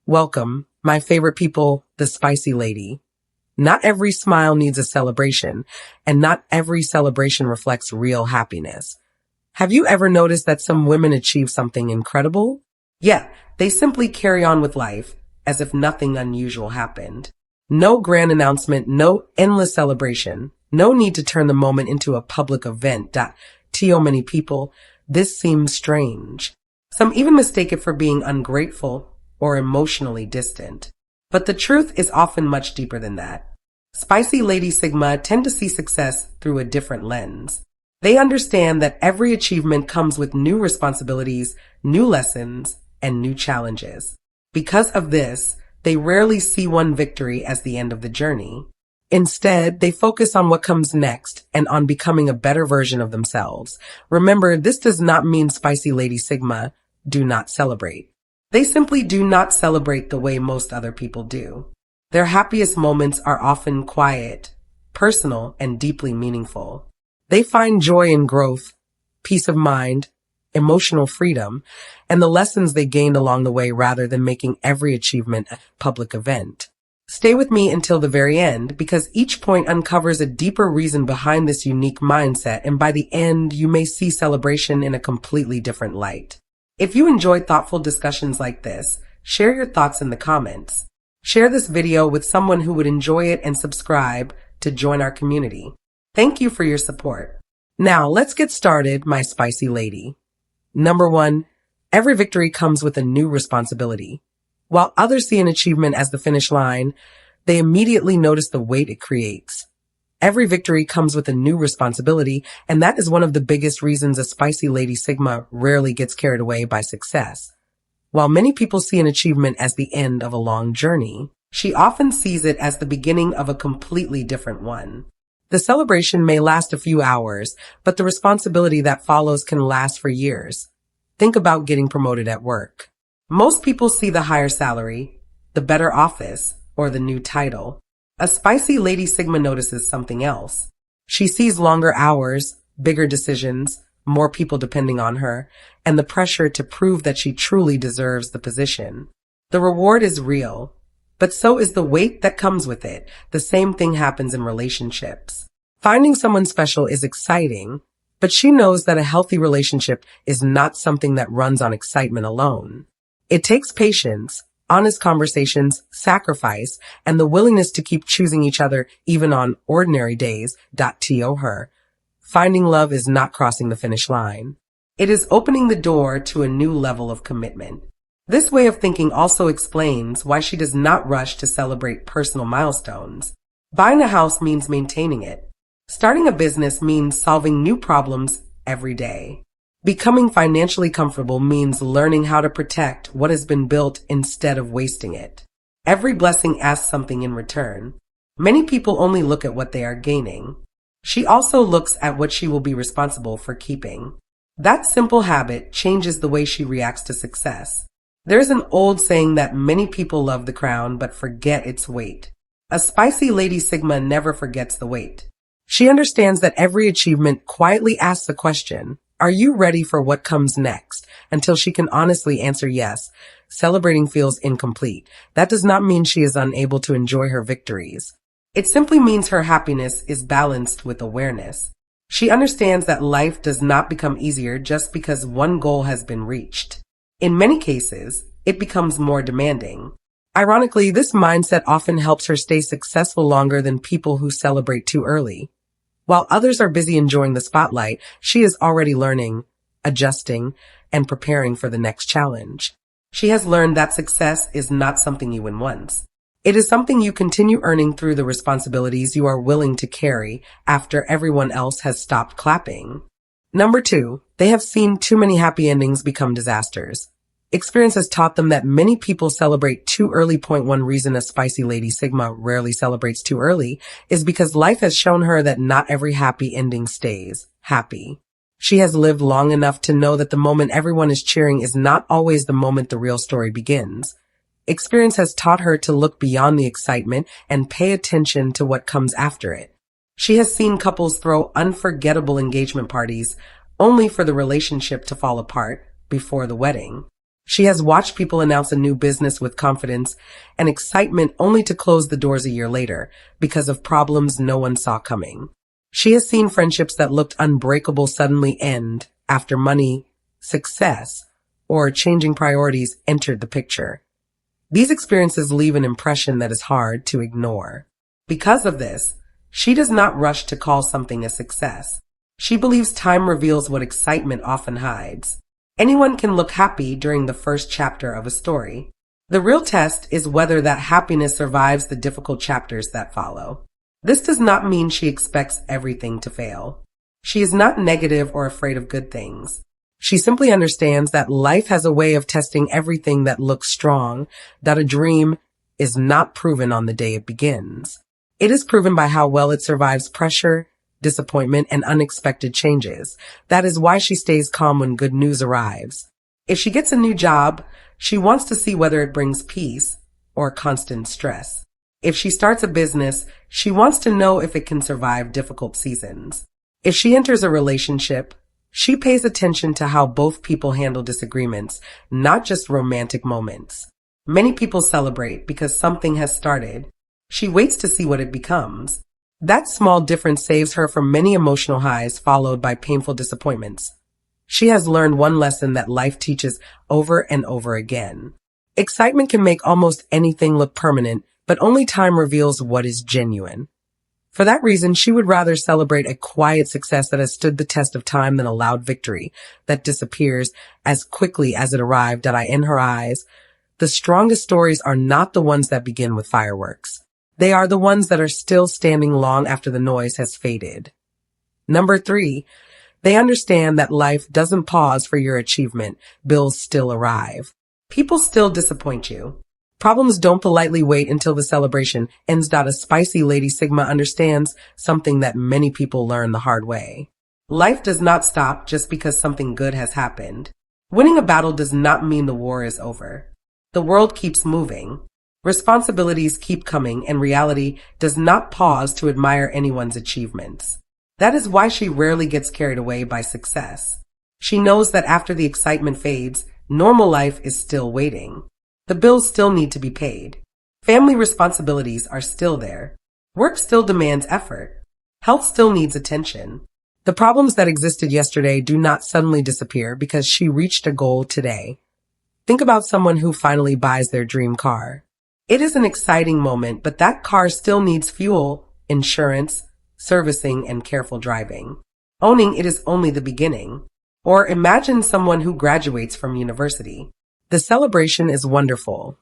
Welcome, my favorite people, the spicy lady. Not every smile needs a celebration, and not every celebration reflects real happiness. Have you ever noticed that some women achieve something incredible? Yet, they simply carry on with life as if nothing unusual happened. No grand announcement, no endless celebration, no need to turn the moment into a public event. To many people, this seems strange. Some even mistake it for being ungrateful or emotionally distant. But the truth is often much deeper than that. Spicy Lady Sigma tend to see success through a different lens. They understand that every achievement comes with new responsibilities, new lessons, and new challenges. Because of this, they rarely see one victory as the end of the journey. Instead, they focus on what comes next and on becoming a better version of themselves. Remember, this does not mean Spicy Lady Sigma do not celebrate. They simply do not celebrate the way most other people do. Their happiest moments are often quiet, personal, and deeply meaningful. They find joy in growth, peace of mind, emotional freedom, and the lessons they gained along the way rather than making every achievement a public event. Stay with me until the very end because each point uncovers a deeper reason behind this unique mindset, and by the end, you may see celebration in a completely different light. If you enjoy thoughtful discussions like this, share your thoughts in the comments. Share this video with someone who would enjoy it and subscribe to join our community. Thank you for your support. Now, let's get started, my spicy lady. Number 1, every victory comes with a new responsibility. While others see an achievement as the finish line, they immediately notice the weight it creates. Every victory comes with a new responsibility, and that is one of the biggest reasons a spicy Lady Sigma rarely gets carried away by success. While many people see an achievement as the end of a long journey, she often sees it as the beginning of a completely different one. The celebration may last a few hours, but the responsibility that follows can last for years. Think about getting promoted at work. Most people see the higher salary, the better office, or the new title. A spicy Lady Sigma notices something else. She sees longer hours, bigger decisions, more people depending on her, and the pressure to prove that she truly deserves the position. The reward is real, but so is the weight that comes with it. The same thing happens in relationships. Finding someone special is exciting, but she knows that a healthy relationship is not something that runs on excitement alone. It takes patience, honest conversations, sacrifice, and the willingness to keep choosing each other even on ordinary days. To her, finding love is not crossing the finish line. It is opening the door to a new level of commitment. This way of thinking also explains why she does not rush to celebrate personal milestones. Buying a house means maintaining it. Starting a business means solving new problems every day. Becoming financially comfortable means learning how to protect what has been built instead of wasting it. Every blessing asks something in return. Many people only look at what they are gaining. She also looks at what she will be responsible for keeping. That simple habit changes the way she reacts to success. There's an old saying that many people love the crown but forget its weight. A spicy Lady Sigma never forgets the weight. She understands that every achievement quietly asks a question. Are you ready for what comes next? Until she can honestly answer yes, celebrating feels incomplete. That does not mean she is unable to enjoy her victories. It simply means her happiness is balanced with awareness. She understands that life does not become easier just because one goal has been reached. In many cases, it becomes more demanding. Ironically, this mindset often helps her stay successful longer than people who celebrate too early. While others are busy enjoying the spotlight, she is already learning, adjusting, and preparing for the next challenge. She has learned that success is not something you win once. It is something you continue earning through the responsibilities you are willing to carry after everyone else has stopped clapping. Number 2, they have seen too many happy endings become disasters. Experience has taught them that many people celebrate too early. One reason a spicy Lady Sigma rarely celebrates too early is because life has shown her that not every happy ending stays happy. She has lived long enough to know that the moment everyone is cheering is not always the moment the real story begins. Experience has taught her to look beyond the excitement and pay attention to what comes after it. She has seen couples throw unforgettable engagement parties only for the relationship to fall apart before the wedding. She has watched people announce a new business with confidence and excitement only to close the doors a year later because of problems no one saw coming. She has seen friendships that looked unbreakable suddenly end after money, success, or changing priorities entered the picture. These experiences leave an impression that is hard to ignore. Because of this, she does not rush to call something a success. She believes time reveals what excitement often hides. Anyone can look happy during the first chapter of a story. The real test is whether that happiness survives the difficult chapters that follow. This does not mean she expects everything to fail. She is not negative or afraid of good things. She simply understands that life has a way of testing everything that looks strong, that a dream is not proven on the day it begins. It is proven by how well it survives pressure, disappointment, and unexpected changes. That is why she stays calm when good news arrives. If she gets a new job, she wants to see whether it brings peace or constant stress. If she starts a business, she wants to know if it can survive difficult seasons. If she enters a relationship, she pays attention to how both people handle disagreements, not just romantic moments. Many people celebrate because something has started. She waits to see what it becomes. That small difference saves her from many emotional highs followed by painful disappointments. She has learned one lesson that life teaches over and over again. Excitement can make almost anything look permanent, but only time reveals what is genuine. For that reason, she would rather celebrate a quiet success that has stood the test of time than a loud victory that disappears as quickly as it arrived. In her eyes, the strongest stories are not the ones that begin with fireworks. They are the ones that are still standing long after the noise has faded. Number 3, they understand that life doesn't pause for your achievement. Bills still arrive. People still disappoint you. Problems don't politely wait until the celebration ends. A spicy Lady Sigma understands something that many people learn the hard way. Life does not stop just because something good has happened. Winning a battle does not mean the war is over. The world keeps moving. Responsibilities keep coming, and reality does not pause to admire anyone's achievements. That is why she rarely gets carried away by success. She knows that after the excitement fades, normal life is still waiting. The bills still need to be paid. Family responsibilities are still there. Work still demands effort. Health still needs attention. The problems that existed yesterday do not suddenly disappear because she reached a goal today. Think about someone who finally buys their dream car. It is an exciting moment, but that car still needs fuel, insurance, servicing, and careful driving. Owning it is only the beginning. Or imagine someone who graduates from university. The celebration is wonderful,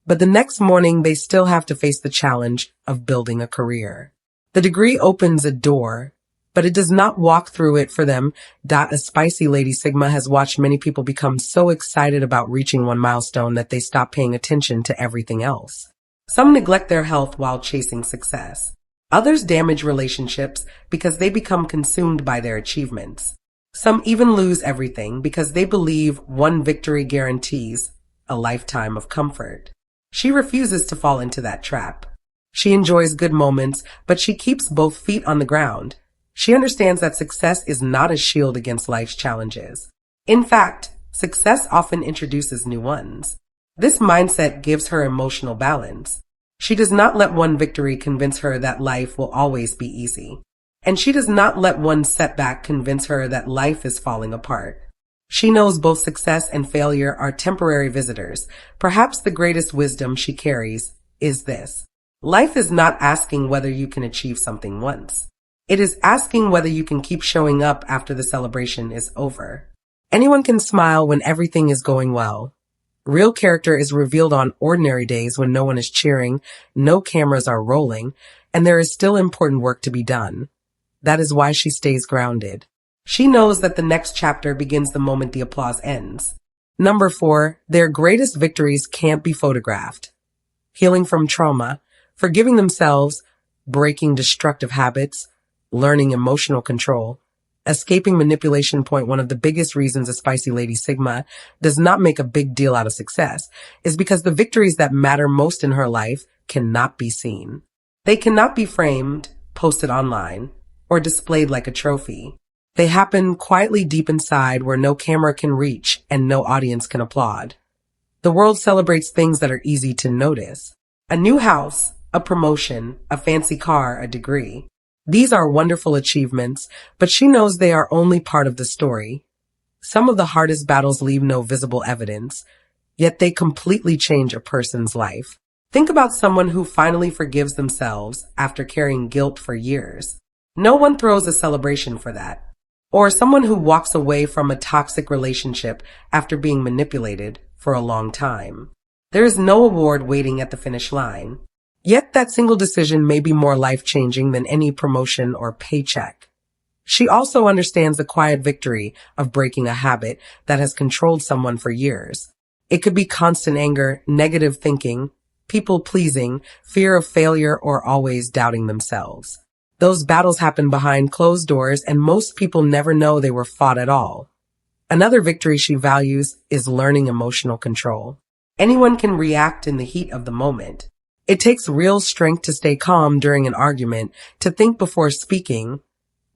but the next morning they still have to face the challenge of building a career. The degree opens a door, but it does not walk through it for them. A spicy Lady Sigma has watched many people become so excited about reaching one milestone that they stop paying attention to everything else. Some neglect their health while chasing success. Others damage relationships because they become consumed by their achievements. Some even lose everything because they believe one victory guarantees a lifetime of comfort. She refuses to fall into that trap. She enjoys good moments, but she keeps both feet on the ground. She understands that success is not a shield against life's challenges. In fact, success often introduces new ones. This mindset gives her emotional balance. She does not let one victory convince her that life will always be easy. And she does not let one setback convince her that life is falling apart. She knows both success and failure are temporary visitors. Perhaps the greatest wisdom she carries is this. Life is not asking whether you can achieve something once. It is asking whether you can keep showing up after the celebration is over. Anyone can smile when everything is going well. Real character is revealed on ordinary days when no one is cheering, no cameras are rolling, and there is still important work to be done. That is why she stays grounded. She knows that the next chapter begins the moment the applause ends. Number 4, their greatest victories can't be photographed. Healing from trauma, forgiving themselves, breaking destructive habits, learning emotional control, escaping manipulation. One of the biggest reasons a spicy Lady Sigma does not make a big deal out of success is because the victories that matter most in her life cannot be seen. They cannot be framed, posted online, or displayed like a trophy. They happen quietly deep inside where no camera can reach and no audience can applaud. The world celebrates things that are easy to notice. A new house, a promotion, a fancy car, a degree. These are wonderful achievements, but she knows they are only part of the story. Some of the hardest battles leave no visible evidence, yet they completely change a person's life. Think about someone who finally forgives themselves after carrying guilt for years. No one throws a celebration for that. Or someone who walks away from a toxic relationship after being manipulated for a long time. There is no award waiting at the finish line. Yet that single decision may be more life-changing than any promotion or paycheck. She also understands the quiet victory of breaking a habit that has controlled someone for years. It could be constant anger, negative thinking, people-pleasing, fear of failure, or always doubting themselves. Those battles happen behind closed doors, and most people never know they were fought at all. Another victory she values is learning emotional control. Anyone can react in the heat of the moment. It takes real strength to stay calm during an argument, to think before speaking,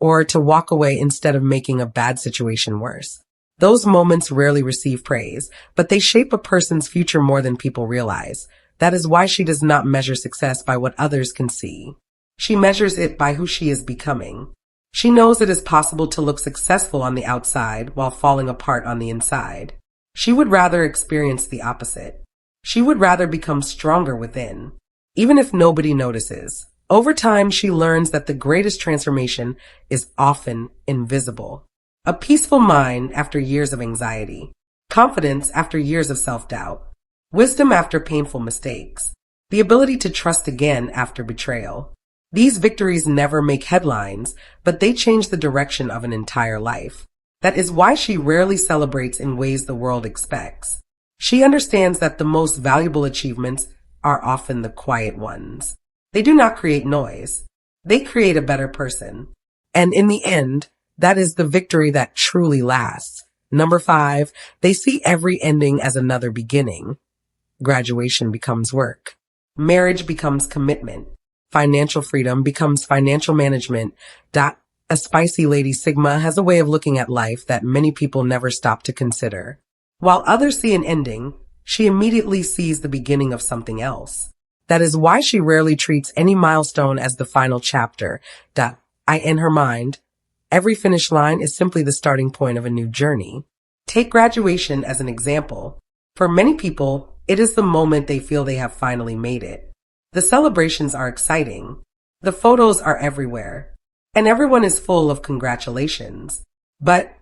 or to walk away instead of making a bad situation worse. Those moments rarely receive praise, but they shape a person's future more than people realize. That is why she does not measure success by what others can see. She measures it by who she is becoming. She knows it is possible to look successful on the outside while falling apart on the inside. She would rather experience the opposite. She would rather become stronger within, even if nobody notices. Over time, she learns that the greatest transformation is often invisible. A peaceful mind after years of anxiety, confidence after years of self-doubt, wisdom after painful mistakes, the ability to trust again after betrayal. These victories never make headlines, but they change the direction of an entire life. That is why she rarely celebrates in ways the world expects. She understands that the most valuable achievements are often the quiet ones. They do not create noise. They create a better person. And in the end, that is the victory that truly lasts. Number 5, they see every ending as another beginning. Graduation becomes work. Marriage becomes commitment. Financial freedom becomes financial management. A spicy lady Sigma has a way of looking at life that many people never stop to consider. While others see an ending, she immediately sees the beginning of something else. That is why she rarely treats any milestone as the final chapter. In her mind, every finish line is simply the starting point of a new journey. Take graduation as an example. For many people, it is the moment they feel they have finally made it. The celebrations are exciting. The photos are everywhere. And everyone is full of congratulations. But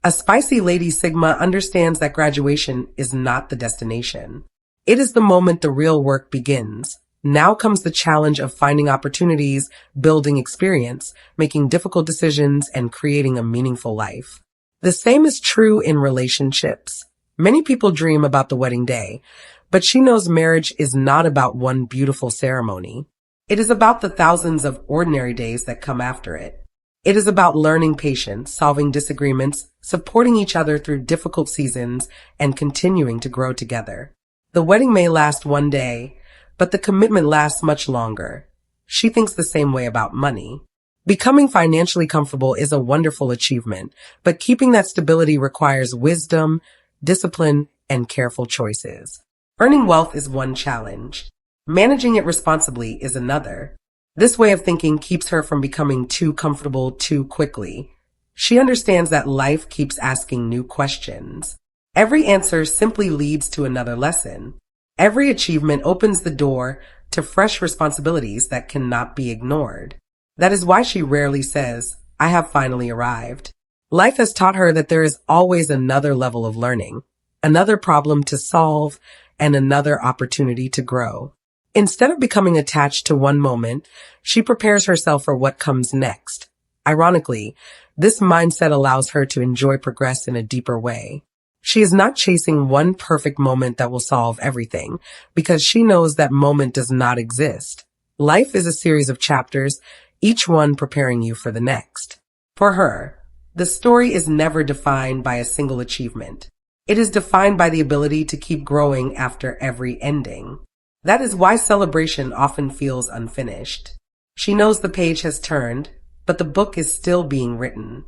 a spicy lady Sigma understands that graduation is not the destination. It is the moment the real work begins. Now comes the challenge of finding opportunities, building experience, making difficult decisions, and creating a meaningful life. The same is true in relationships. Many people dream about the wedding day, but she knows marriage is not about one beautiful ceremony. It is about the thousands of ordinary days that come after it. It is about learning patience, solving disagreements, supporting each other through difficult seasons, and continuing to grow together. The wedding may last one day, but the commitment lasts much longer. She thinks the same way about money. Becoming financially comfortable is a wonderful achievement, but keeping that stability requires wisdom, discipline, and careful choices. Earning wealth is one challenge. Managing it responsibly is another. This way of thinking keeps her from becoming too comfortable too quickly. She understands that life keeps asking new questions. Every answer simply leads to another lesson. Every achievement opens the door to fresh responsibilities that cannot be ignored. That is why she rarely says, "I have finally arrived." Life has taught her that there is always another level of learning, another problem to solve, and another opportunity to grow. Instead of becoming attached to one moment, she prepares herself for what comes next. Ironically, this mindset allows her to enjoy progress in a deeper way. She is not chasing one perfect moment that will solve everything, because she knows that moment does not exist. Life is a series of chapters, each one preparing you for the next. For her, the story is never defined by a single achievement. It is defined by the ability to keep growing after every ending. That is why celebration often feels unfinished. She knows the page has turned, but the book is still being written.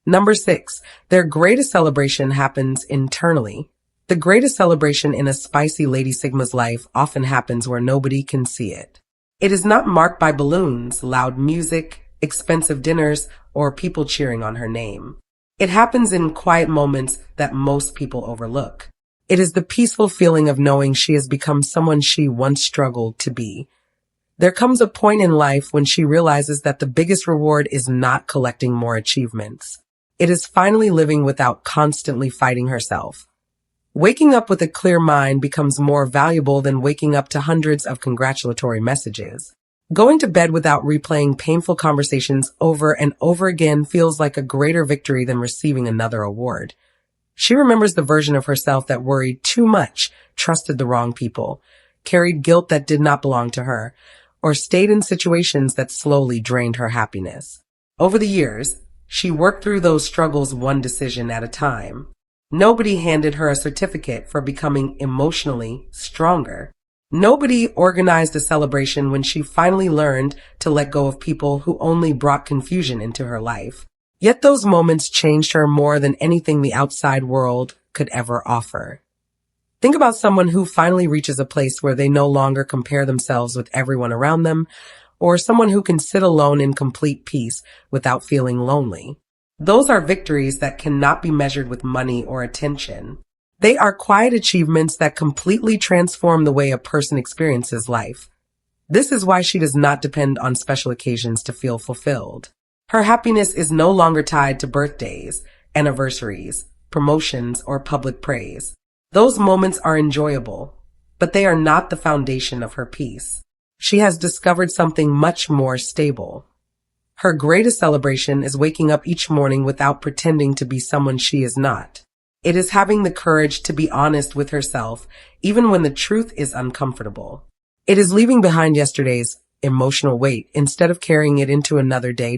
Number 6, their greatest celebration happens internally. The greatest celebration in a spicy Lady Sigma's life often happens where nobody can see it. It is not marked by balloons, loud music, expensive dinners, or people cheering on her name. It happens in quiet moments that most people overlook. It is the peaceful feeling of knowing she has become someone she once struggled to be. There comes a point in life when she realizes that the biggest reward is not collecting more achievements. It is finally living without constantly fighting herself. Waking up with a clear mind becomes more valuable than waking up to hundreds of congratulatory messages. Going to bed without replaying painful conversations over and over again feels like a greater victory than receiving another award. She remembers the version of herself that worried too much, trusted the wrong people, carried guilt that did not belong to her, or stayed in situations that slowly drained her happiness. Over the years, she worked through those struggles one decision at a time. Nobody handed her a certificate for becoming emotionally stronger. Nobody organized a celebration when she finally learned to let go of people who only brought confusion into her life. Yet those moments changed her more than anything the outside world could ever offer. Think about someone who finally reaches a place where they no longer compare themselves with everyone around them, or someone who can sit alone in complete peace without feeling lonely. Those are victories that cannot be measured with money or attention. They are quiet achievements that completely transform the way a person experiences life. This is why she does not depend on special occasions to feel fulfilled. Her happiness is no longer tied to birthdays, anniversaries, promotions, or public praise. Those moments are enjoyable, but they are not the foundation of her peace. She has discovered something much more stable. Her greatest celebration is waking up each morning without pretending to be someone she is not. It is having the courage to be honest with herself, even when the truth is uncomfortable. It is leaving behind yesterday's emotional weight instead of carrying it into another day.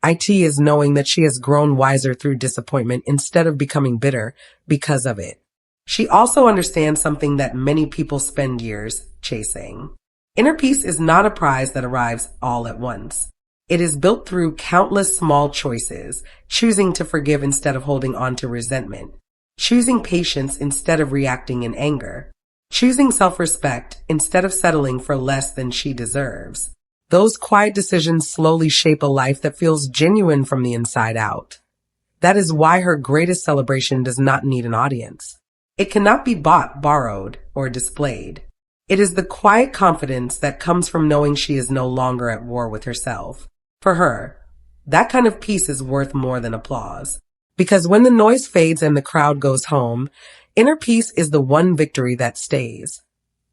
It is knowing that she has grown wiser through disappointment instead of becoming bitter because of it. She also understands something that many people spend years chasing. Inner peace is not a prize that arrives all at once. It is built through countless small choices, choosing to forgive instead of holding on to resentment, choosing patience instead of reacting in anger, choosing self-respect instead of settling for less than she deserves. Those quiet decisions slowly shape a life that feels genuine from the inside out. That is why her greatest celebration does not need an audience. It cannot be bought, borrowed, or displayed. It is the quiet confidence that comes from knowing she is no longer at war with herself. For her, that kind of peace is worth more than applause. Because when the noise fades and the crowd goes home, inner peace is the one victory that stays.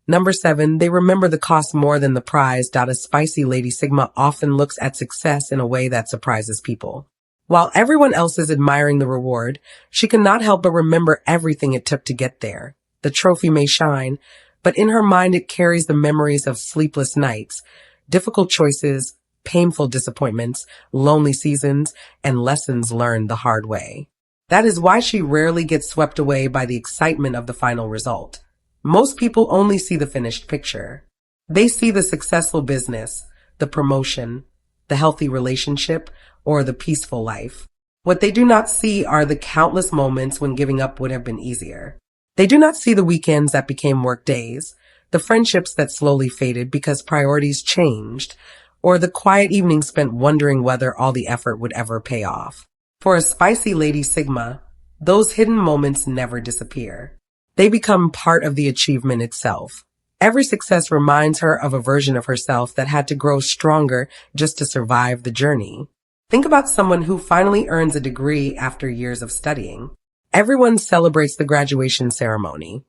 Number 7, they remember the cost more than the prize. A spicy Lady Sigma often looks at success in a way that surprises people. While everyone else is admiring the reward, she cannot help but remember everything it took to get there. The trophy may shine, but in her mind it carries the memories of sleepless nights, difficult choices, painful disappointments, lonely seasons, and lessons learned the hard way. That is why she rarely gets swept away by the excitement of the final result. Most people only see the finished picture. They see the successful business, the promotion, the healthy relationship, or the peaceful life. What they do not see are the countless moments when giving up would have been easier. They do not see the weekends that became work days, the friendships that slowly faded because priorities changed, or the quiet evenings spent wondering whether all the effort would ever pay off. For a spicy Lady Sigma, those hidden moments never disappear. They become part of the achievement itself. Every success reminds her of a version of herself that had to grow stronger just to survive the journey. Think about someone who finally earns a degree after years of studying. Everyone celebrates the graduation ceremony,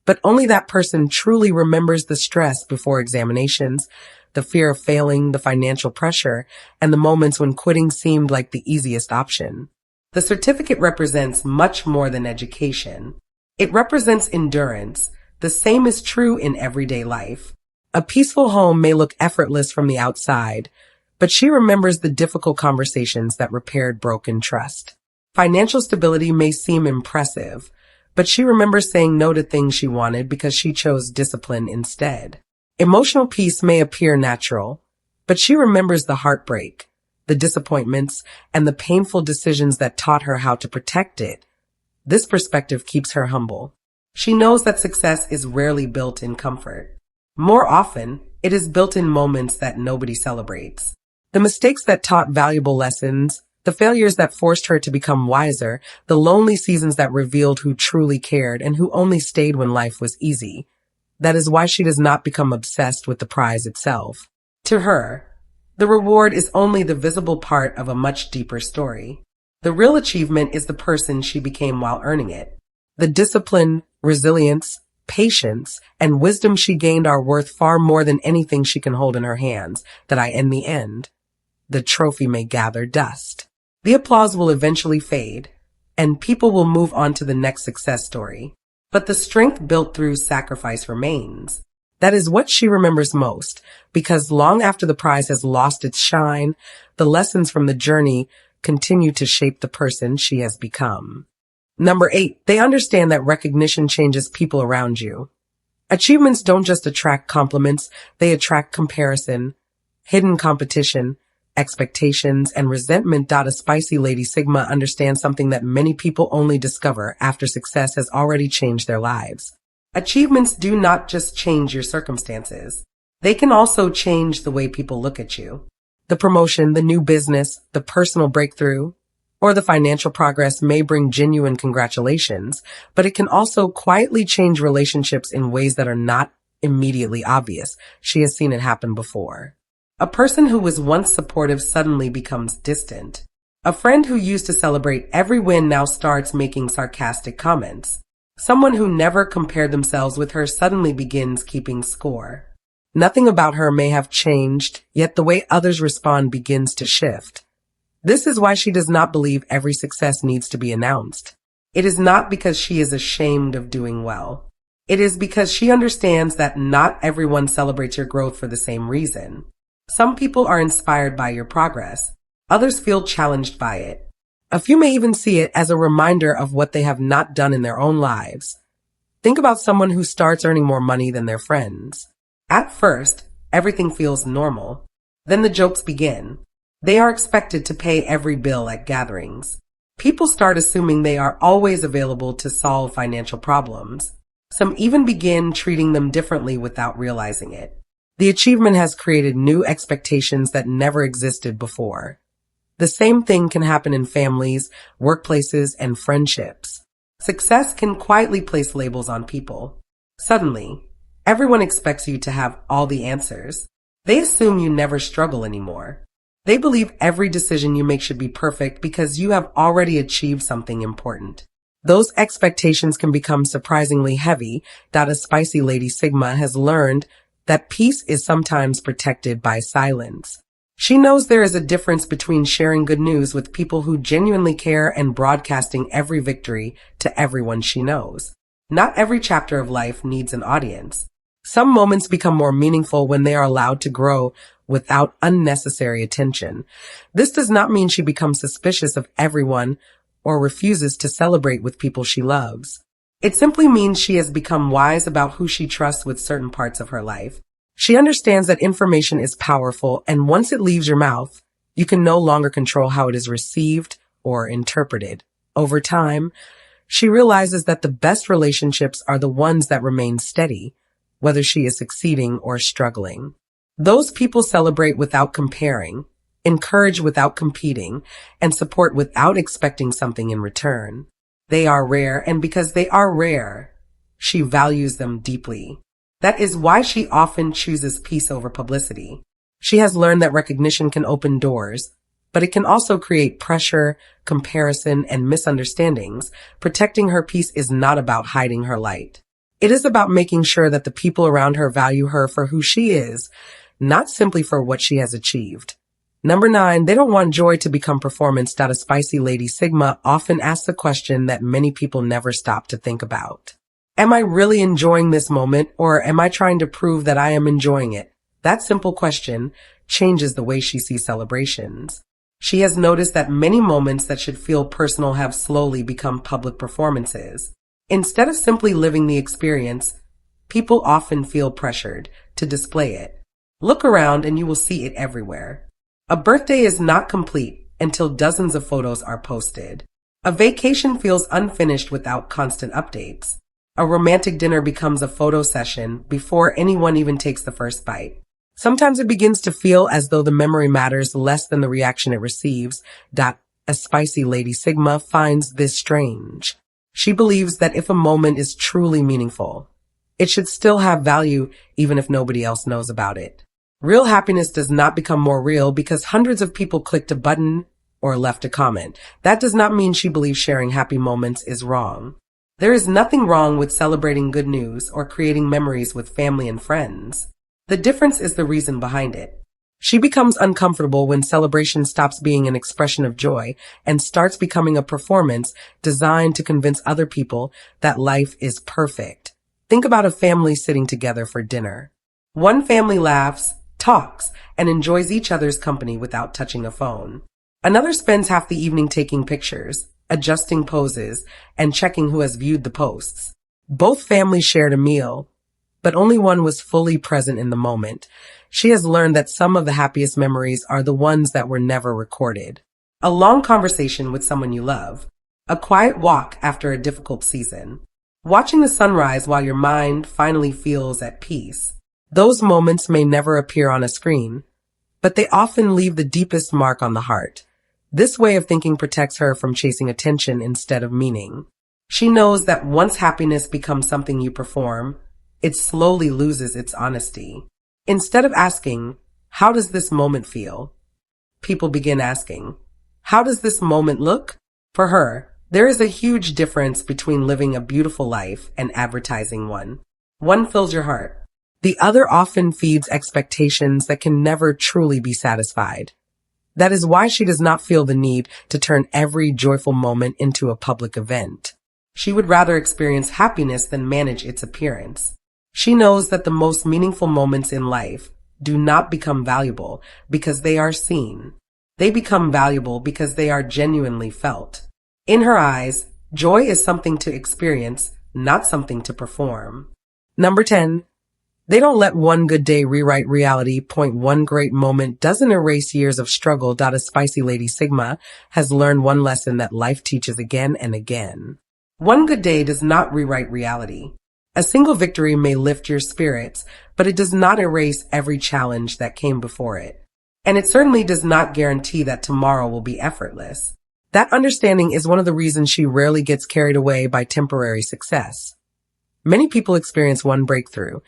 but only that person truly remembers the stress before examinations, the fear of failing, the financial pressure, and the moments when quitting seemed like the easiest option. The certificate represents much more than education. It represents endurance. The same is true in everyday life. A peaceful home may look effortless from the outside, but she remembers the difficult conversations that repaired broken trust. Financial stability may seem impressive, but she remembers saying no to things she wanted because she chose discipline instead. Emotional peace may appear natural, but she remembers the heartbreak, the disappointments, and the painful decisions that taught her how to protect it. This perspective keeps her humble. She knows that success is rarely built in comfort. More often, it is built in moments that nobody celebrates. The mistakes that taught valuable lessons, the failures that forced her to become wiser, the lonely seasons that revealed who truly cared and who only stayed when life was easy. That is why she does not become obsessed with the prize itself. To her, the reward is only the visible part of a much deeper story. The real achievement is the person she became while earning it. The discipline, resilience, patience, and wisdom she gained are worth far more than anything she can hold in her hands, in the end, the trophy may gather dust. The applause will eventually fade, and people will move on to the next success story. But the strength built through sacrifice remains. That is what she remembers most, because long after the prize has lost its shine, the lessons from the journey continue to shape the person she has become. Number 8, they understand that recognition changes people around you. Achievements don't just attract compliments, they attract comparison, hidden competition, expectations, and resentment. A spicy Lady Sigma understands something that many people only discover after success has already changed their lives. Achievements do not just change your circumstances. They can also change the way people look at you. The promotion, the new business, the personal breakthrough, or the financial progress may bring genuine congratulations, but it can also quietly change relationships in ways that are not immediately obvious. She has seen it happen before. A person who was once supportive suddenly becomes distant. A friend who used to celebrate every win now starts making sarcastic comments. Someone who never compared themselves with her suddenly begins keeping score. Nothing about her may have changed, yet the way others respond begins to shift. This is why she does not believe every success needs to be announced. It is not because she is ashamed of doing well. It is because she understands that not everyone celebrates your growth for the same reason. Some people are inspired by your progress. Others feel challenged by it. A few may even see it as a reminder of what they have not done in their own lives. Think about someone who starts earning more money than their friends. At first, everything feels normal. Then the jokes begin. They are expected to pay every bill at gatherings. People start assuming they are always available to solve financial problems. Some even begin treating them differently without realizing it. The achievement has created new expectations that never existed before. The same thing can happen in families, workplaces, and friendships. Success can quietly place labels on people. Suddenly, everyone expects you to have all the answers. They assume you never struggle anymore. They believe every decision you make should be perfect because you have already achieved something important. Those expectations can become surprisingly heavy. A spicy Lady Sigma has learned that peace is sometimes protected by silence. She knows there is a difference between sharing good news with people who genuinely care and broadcasting every victory to everyone she knows. Not every chapter of life needs an audience. Some moments become more meaningful when they are allowed to grow without unnecessary attention. This does not mean she becomes suspicious of everyone or refuses to celebrate with people she loves. It simply means she has become wise about who she trusts with certain parts of her life. She understands that information is powerful, and once it leaves your mouth, you can no longer control how it is received or interpreted. Over time, she realizes that the best relationships are the ones that remain steady, whether she is succeeding or struggling. Those people celebrate without comparing, encourage without competing, and support without expecting something in return. They are rare, and because they are rare, she values them deeply. That is why she often chooses peace over publicity. She has learned that recognition can open doors, but it can also create pressure, comparison, and misunderstandings. Protecting her peace is not about hiding her light. It is about making sure that the people around her value her for who she is, not simply for what she has achieved. Number 9, they don't want joy to become performance. A spicy Lady Sigma often asks a question that many people never stop to think about. Am I really enjoying this moment, or am I trying to prove that I am enjoying it? That simple question changes the way she sees celebrations. She has noticed that many moments that should feel personal have slowly become public performances. Instead of simply living the experience, people often feel pressured to display it. Look around and you will see it everywhere. A birthday is not complete until dozens of photos are posted. A vacation feels unfinished without constant updates. A romantic dinner becomes a photo session before anyone even takes the first bite. Sometimes it begins to feel as though the memory matters less than the reaction it receives. A spicy Lady Sigma finds this strange. She believes that if a moment is truly meaningful, it should still have value even if nobody else knows about it. Real happiness does not become more real because hundreds of people clicked a button or left a comment. That does not mean she believes sharing happy moments is wrong. There is nothing wrong with celebrating good news or creating memories with family and friends. The difference is the reason behind it. She becomes uncomfortable when celebration stops being an expression of joy and starts becoming a performance designed to convince other people that life is perfect. Think about a family sitting together for dinner. One family laughs, talks, and enjoys each other's company without touching a phone. Another spends half the evening taking pictures, adjusting poses, and checking who has viewed the posts. Both families shared a meal, but only one was fully present in the moment. She has learned that some of the happiest memories are the ones that were never recorded. A long conversation with someone you love. A quiet walk after a difficult season. Watching the sunrise while your mind finally feels at peace. Those moments may never appear on a screen, but they often leave the deepest mark on the heart. This way of thinking protects her from chasing attention instead of meaning. She knows that once happiness becomes something you perform, it slowly loses its honesty. Instead of asking, how does this moment feel? People begin asking, how does this moment look? For her, there is a huge difference between living a beautiful life and advertising one. One fills your heart. The other often feeds expectations that can never truly be satisfied. That is why she does not feel the need to turn every joyful moment into a public event. She would rather experience happiness than manage its appearance. She knows that the most meaningful moments in life do not become valuable because they are seen. They become valuable because they are genuinely felt. In her eyes, joy is something to experience, not something to perform. Number 10. They don't let one good day rewrite reality. One great moment doesn't erase years of struggle. A spicy Lady Sigma has learned one lesson that life teaches again and again. One good day does not rewrite reality. A single victory may lift your spirits, but it does not erase every challenge that came before it. And it certainly does not guarantee that tomorrow will be effortless. That understanding is one of the reasons she rarely gets carried away by temporary success. Many people experience one breakthrough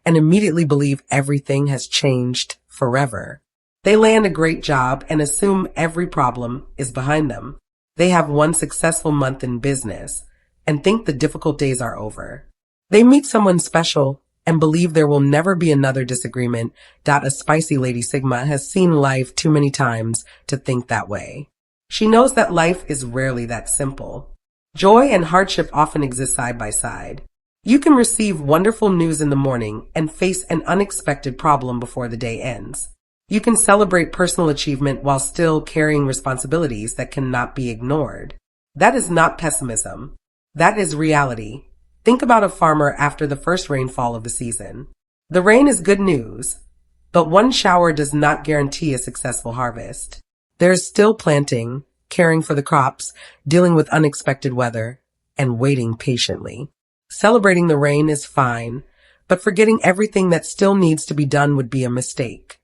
and immediately believe everything has changed forever. They land a great job and assume every problem is behind them. They have one successful month in business and think the difficult days are over. They meet someone special and believe there will never be another disagreement. A spicy Lady Sigma has seen life too many times to think that way. She knows that life is rarely that simple. Joy and hardship often exist side by side. You can receive wonderful news in the morning and face an unexpected problem before the day ends. You can celebrate personal achievement while still carrying responsibilities that cannot be ignored. That is not pessimism. That is reality. Think about a farmer after the first rainfall of the season. The rain is good news, but one shower does not guarantee a successful harvest. There is still planting, caring for the crops, dealing with unexpected weather, and waiting patiently. Celebrating the rain is fine, but forgetting everything that still needs to be done would be a mistake.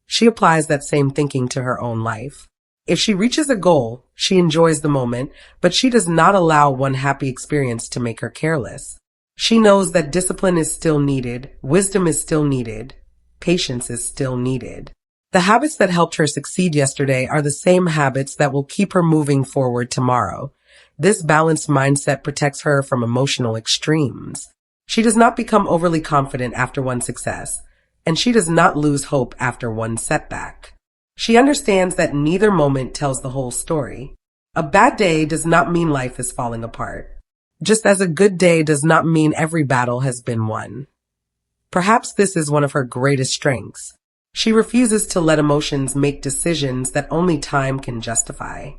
She applies that same thinking to her own life. If she reaches a goal, she enjoys the moment, but she does not allow one happy experience to make her careless. She knows that discipline is still needed, wisdom is still needed, patience is still needed. The habits that helped her succeed yesterday are the same habits that will keep her moving forward tomorrow. This balanced mindset protects her from emotional extremes. She does not become overly confident after one success, and she does not lose hope after one setback. She understands that neither moment tells the whole story. A bad day does not mean life is falling apart, just as a good day does not mean every battle has been won. Perhaps this is one of her greatest strengths. She refuses to let emotions make decisions that only time can justify.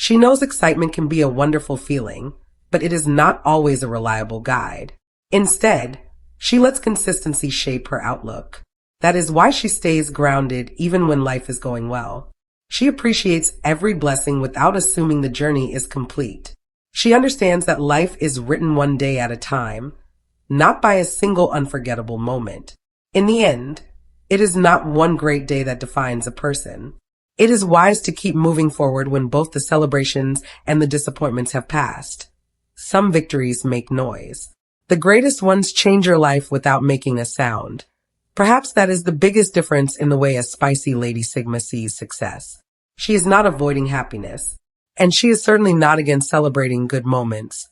She knows excitement can be a wonderful feeling, but it is not always a reliable guide. Instead, she lets consistency shape her outlook. That is why she stays grounded even when life is going well. She appreciates every blessing without assuming the journey is complete. She understands that life is written one day at a time, not by a single unforgettable moment. In the end, it is not one great day that defines a person. It is wise to keep moving forward when both the celebrations and the disappointments have passed. Some victories make noise. The greatest ones change your life without making a sound. Perhaps that is the biggest difference in the way a spicy Lady Sigma sees success. She is not avoiding happiness, and she is certainly not against celebrating good moments.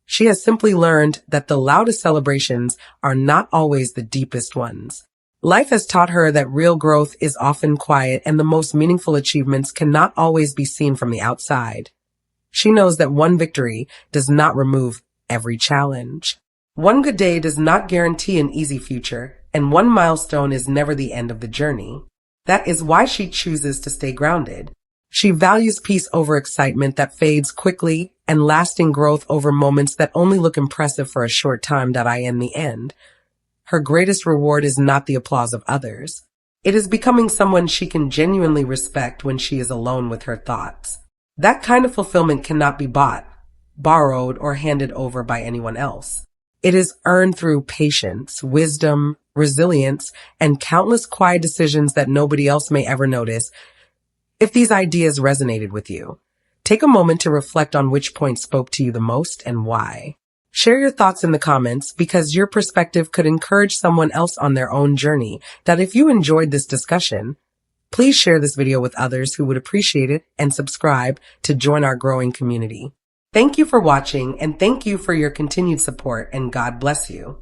She has simply learned that the loudest celebrations are not always the deepest ones. Life has taught her that real growth is often quiet and the most meaningful achievements cannot always be seen from the outside. She knows that one victory does not remove every challenge. One good day does not guarantee an easy future, and one milestone is never the end of the journey. That is why she chooses to stay grounded. She values peace over excitement that fades quickly and lasting growth over moments that only look impressive for a short time. In the end, her greatest reward is not the applause of others. It is becoming someone she can genuinely respect when she is alone with her thoughts. That kind of fulfillment cannot be bought, borrowed, or handed over by anyone else. It is earned through patience, wisdom, resilience, and countless quiet decisions that nobody else may ever notice. If these ideas resonated with you, take a moment to reflect on which point spoke to you the most and why. Share your thoughts in the comments because your perspective could encourage someone else on their own journey. If you enjoyed this discussion, please share this video with others who would appreciate it and subscribe to join our growing community. Thank you for watching and thank you for your continued support, and God bless you.